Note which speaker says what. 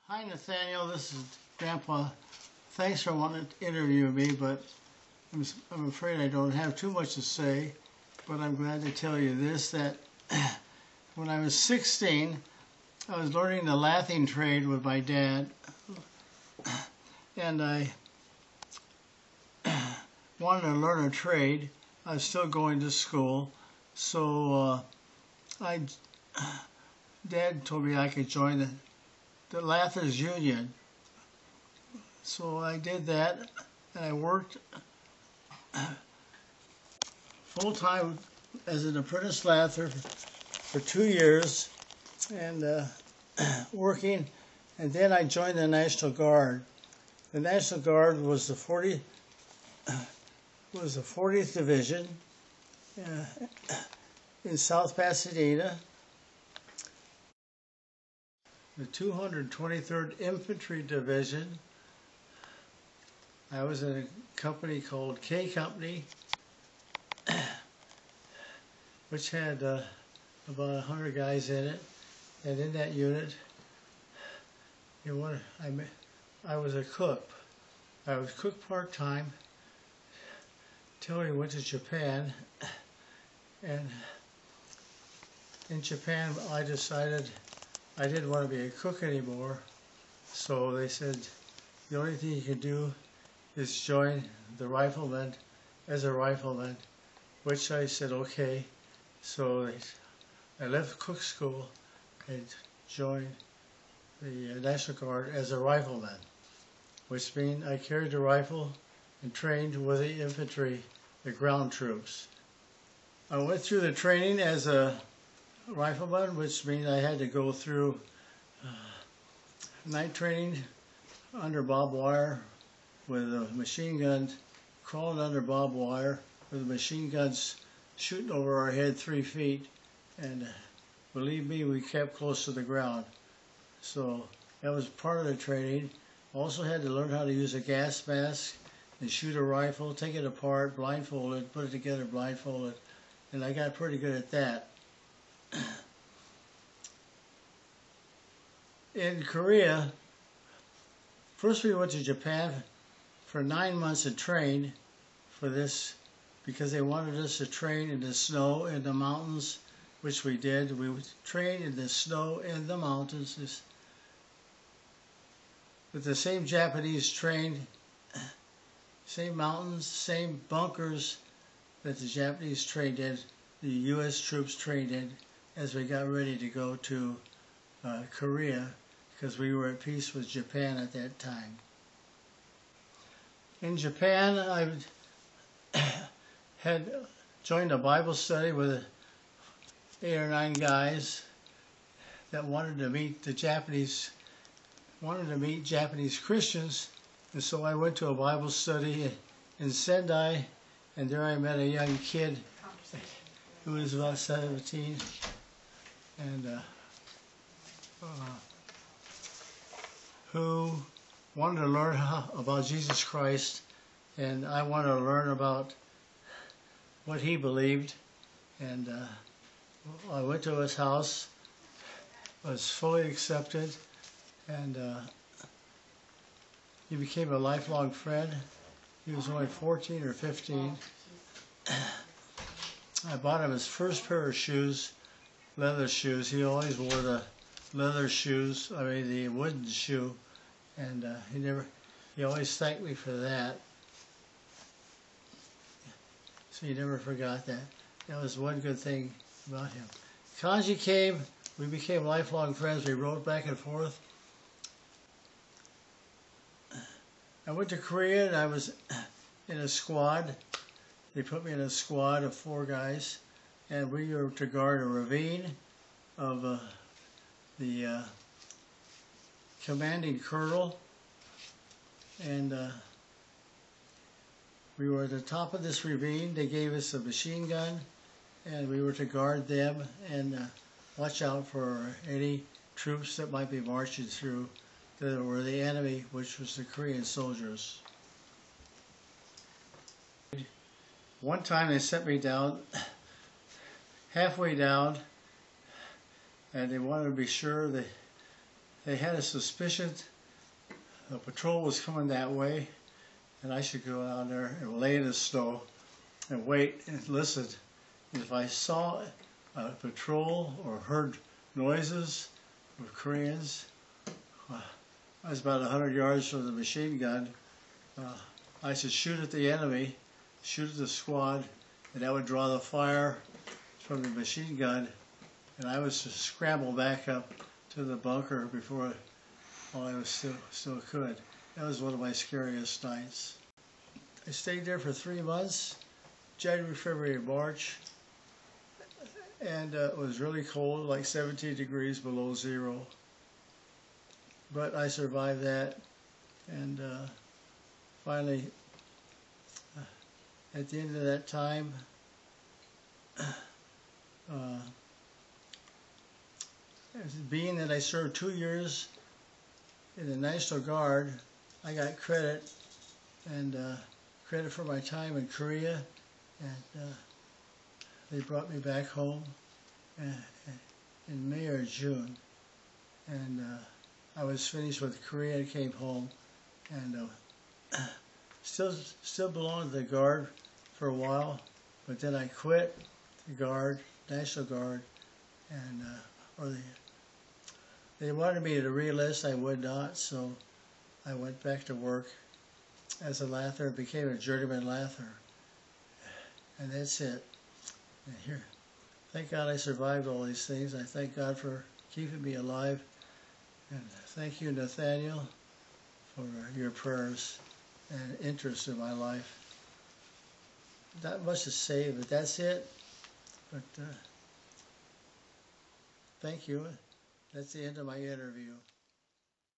Speaker 1: Hi Nathaniel, this is Grandpa. Thanks for wanting to interview me, but I'm afraid I don't have too much to say, but I'm glad to tell you this, that when I was 16, I was learning the lathing trade with my dad, and I wanted to learn a trade. I was still going to school, so Dad told me I could join the Lathers Union. So I did that, and I worked full-time as an apprentice lather for 2 years, and working, and then I joined the National Guard. The National Guard was the 40th Division in South Pasadena. The 223rd Infantry Division. I was in a company called K Company, which had about 100 guys in it, and in that unit, I was a cook. I was cook part-time till we went to Japan, and in Japan I decided I didn't want to be a cook anymore, so they said the only thing you can do is join the riflemen as a rifleman, which I said okay. So I left cook school and joined the National Guard as a rifleman, which means I carried a rifle and trained with the infantry, the ground troops. I went through the training as a rifleman, which means I had to go through night training under barbed wire with a machine gun, crawling under barbed wire with the machine guns shooting over our head 3 feet, and believe me, we kept close to the ground. So that was part of the training. Also had to learn how to use a gas mask and shoot a rifle, take it apart blindfolded, put it together blindfolded, and I got pretty good at that. In Korea, first we went to Japan for 9 months and trained for this because they wanted us to train in the snow in the mountains, which we did. We trained in the snow in the mountains. But the same Japanese trained, same mountains, same bunkers that the Japanese trained in, the U.S. troops trained in as we got ready to go to Korea, because we were at peace with Japan at that time. In Japan, I had joined a Bible study with 8 or 9 guys that wanted to meet Japanese Christians, and so I went to a Bible study in Sendai, and there I met a young kid who was about 17, and who wanted to learn about Jesus Christ, and I wanted to learn about what he believed. And I went to his house, was fully accepted, and he became a lifelong friend. He was only 14 or 15. I bought him his first pair of shoes, leather shoes. He always wore the leather shoes, the wooden shoe, and he always thanked me for that. So he never forgot that. That was one good thing about him. Kanji came, we became lifelong friends. We rode back and forth. I went to Korea and I was in a squad. They put me in a squad of 4 guys, and we were to guard a ravine of the commanding colonel, and we were at the top of this ravine. They gave us a machine gun, and we were to guard them and watch out for any troops that might be marching through that were the enemy, which was the Korean soldiers. One time they sent me down, halfway down, and they wanted to be sure that they had a suspicion the patrol was coming that way, and I should go out there and lay in the snow and wait and listen. And if I saw a patrol or heard noises of Koreans, I was about 100 yards from the machine gun. I should shoot at the enemy, shoot at the squad, and that would draw the fire from the machine gun, and I was to scramble back up to the bunker before while I was still could. That was one of my scariest nights. I stayed there for 3 months, January, February, March, and it was really cold, like 17 degrees below zero. But I survived that, and finally, at the end of that time, being that I served 2 years in the National Guard, I got credit for my time in Korea, and they brought me back home in May or June, and I was finished with Korea and came home, and still belonged to the Guard for a while, but then I quit the Guard, National Guard, and they wanted me to re-enlist. I would not, so I went back to work as a lather, became a journeyman lather, and that's it. And here, thank God I survived all these things. I thank God for keeping me alive, and thank you, Nathaniel, for your prayers and interest in my life. Not much to say, but that's it. But thank you. That's the end of my interview.